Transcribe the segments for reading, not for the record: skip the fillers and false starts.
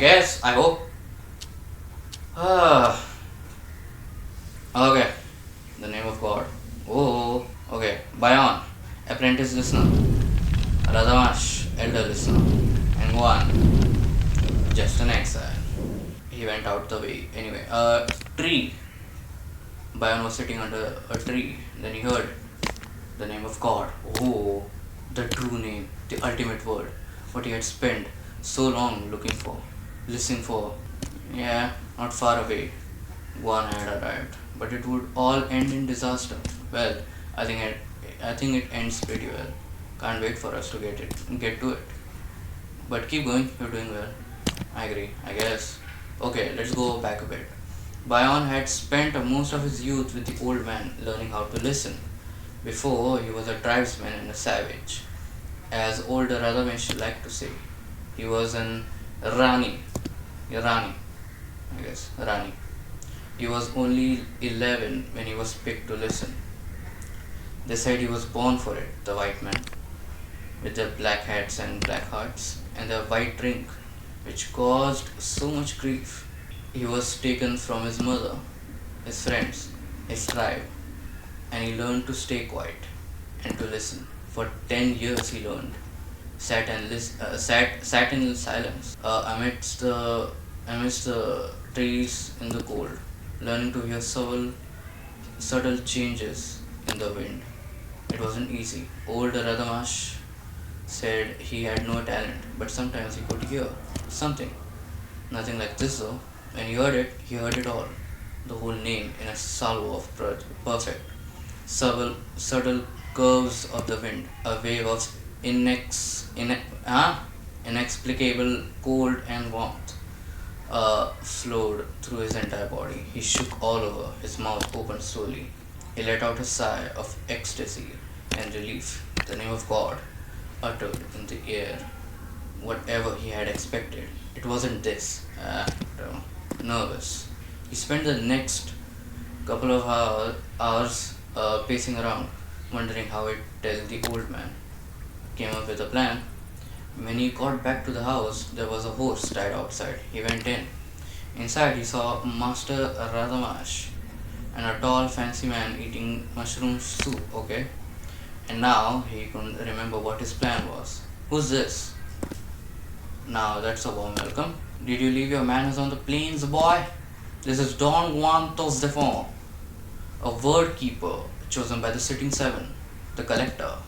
guess. I hope. Ah, okay. The name of God. Oh, okay. Bayon, apprentice listener. Radamash, elder listener. And one, just an exile. He went out the way. Anyway, tree. Bayon was sitting under a tree. Then he heard the name of God. Oh, the true name, the ultimate word. What he had spent so long looking for, listening for. Yeah, not far away. One had arrived, but it would all end in disaster. Well, I think it ends pretty well. Can't wait for us to get to it. But keep going, you're doing well. I agree, I guess. Okay, let's go back a bit. Bayon had spent most of his youth with the old man learning how to listen. Before, he was a tribesman and a savage. As older Radhamesh liked to say, he was an Rani. Rani, I guess. Rani. He was only 11 when he was picked to listen. They said he was born for it, the white men, with their black hats and black hearts, and their white drink, which caused so much grief. He was taken from his mother, his friends, his tribe, and he learned to stay quiet and to listen. For 10 years he learned, sat in silence amidst the trees in the cold, learning to hear subtle changes in the wind. It wasn't easy. Old Radamash said he had no talent, but sometimes he could hear something. Nothing like this though. When he heard it all. The whole name in a salvo of perfect, subtle curves of the wind, a wave of inexplicable cold and warmth flowed through his entire body. He shook all over, his mouth opened slowly. He let out a sigh of ecstasy and relief. The name of God uttered in the air whatever he had expected. It wasn't this. Nervous. He spent the next couple of hours pacing around, wondering how it tell the old man. Came up with a plan. When he got back to the house, there was a horse tied outside. He went in. Inside, he saw Master Radamash and a tall, fancy man eating mushroom soup, okay? And now he couldn't remember what his plan was. Who's this? Now that's a warm welcome. Did you leave your manners on the plains, boy? This is Don Juan Tosdefon, a word keeper chosen by the sitting seven, the collector,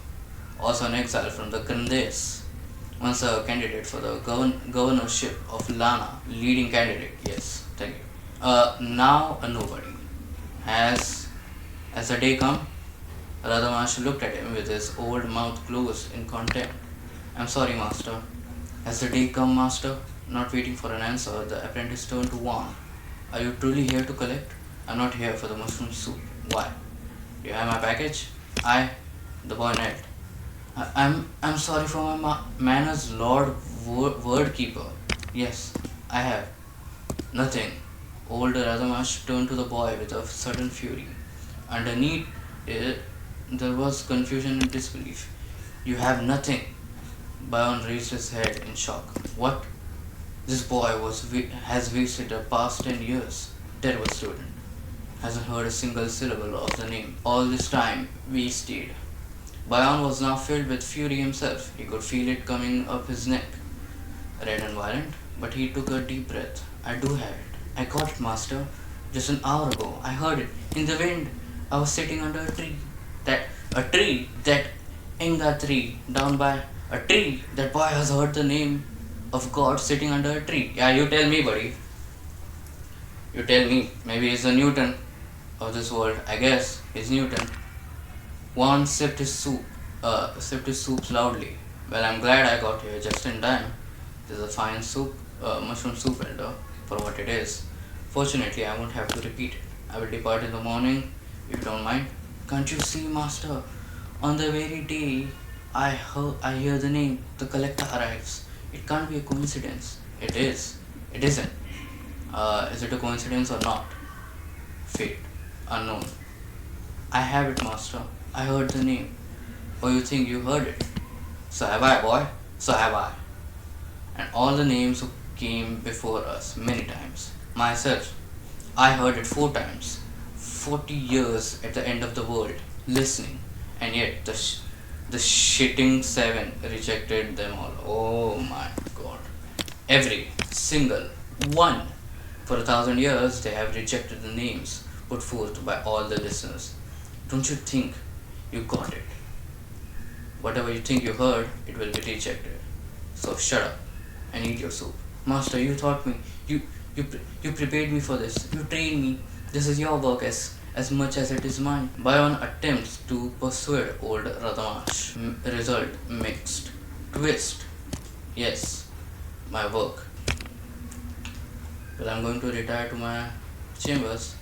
also an exile from the Grandes, once a candidate for the governorship of Lana, leading candidate, yes, thank you. Now a nobody. As the day come, Radamash looked at him with his old mouth closed in contempt. I'm sorry, master. Has the day come, master? Not waiting for an answer, the apprentice turned to Juan. Are you truly here to collect? I'm not here for the mushroom soup. Why? Do you have my package? The boy knelt. I'm sorry for my manners, Lord Word Keeper. Yes, I have. Nothing. Old Radamash turned to the boy with a sudden fury. Underneath it, there was confusion and disbelief. You have nothing. Bayon raised his head in shock. What? This boy has wasted the past 10 years. Terrible student. Hasn't heard a single syllable of the name. All this time, wasted. Bayon was now filled with fury himself. He could feel it coming up his neck. Red and violent, but he took a deep breath. I do have it. I got it, master. Just an hour ago. I heard it. In the wind. I was sitting under a tree. That Inga tree. Down by a tree. That boy has heard the name of God sitting under a tree. Yeah, you tell me, buddy. You tell me. Maybe he's the Newton of this world. I guess he's Newton. Juan sipped his soup loudly. Well, I'm glad I got here just in time. This is a fine soup, mushroom soup, elder, for what it is. Fortunately, I won't have to repeat it. I will depart in the morning, if you don't mind. Can't you see, master? On the very day I hear the name, the collector arrives. It can't be a coincidence. It is. It isn't. Is it a coincidence or not? Fate. Unknown. I have it, master. I heard the name. Or you think you heard it? So have I, boy. So have I. And all the names came before us many times. Myself, I heard it 4 times. 40 years at the end of the world, listening, and yet the shitting seven rejected them all. Oh my god. Every single one. For 1,000 years, they have rejected the names put forth by all the listeners. Don't you think you got it? Whatever you think you heard, it will be rejected. So shut up and eat your soup. Master, you taught me. You prepared me for this. You trained me. This is your work as much as it is mine. Bayon attempts to persuade old Radamash. Result mixed. Twist. Yes, my work. Well, I'm going to retire to my chambers.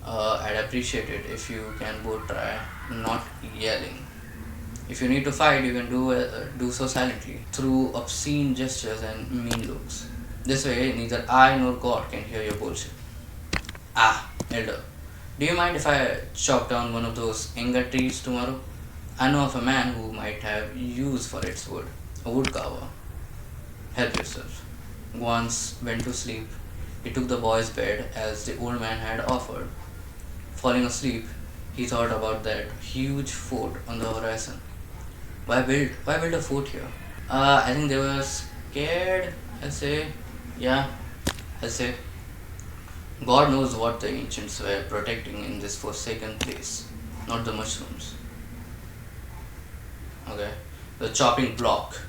I'd appreciate it if you can both try not yelling. If you need to fight, you can do so silently, through obscene gestures and mean looks. This way, neither I nor God can hear your bullshit. Ah, Elder, do you mind if I chop down one of those inga trees tomorrow? I know of a man who might have use for its wood. A woodcarver. Help yourself. Once went to sleep. He took the boy's bed as the old man had offered. Falling asleep, he thought about that huge fort on the horizon. Why build a fort here? I think they were scared. I say, yeah, I say. God knows what the ancients were protecting in this forsaken place, not the mushrooms. Okay, the chopping block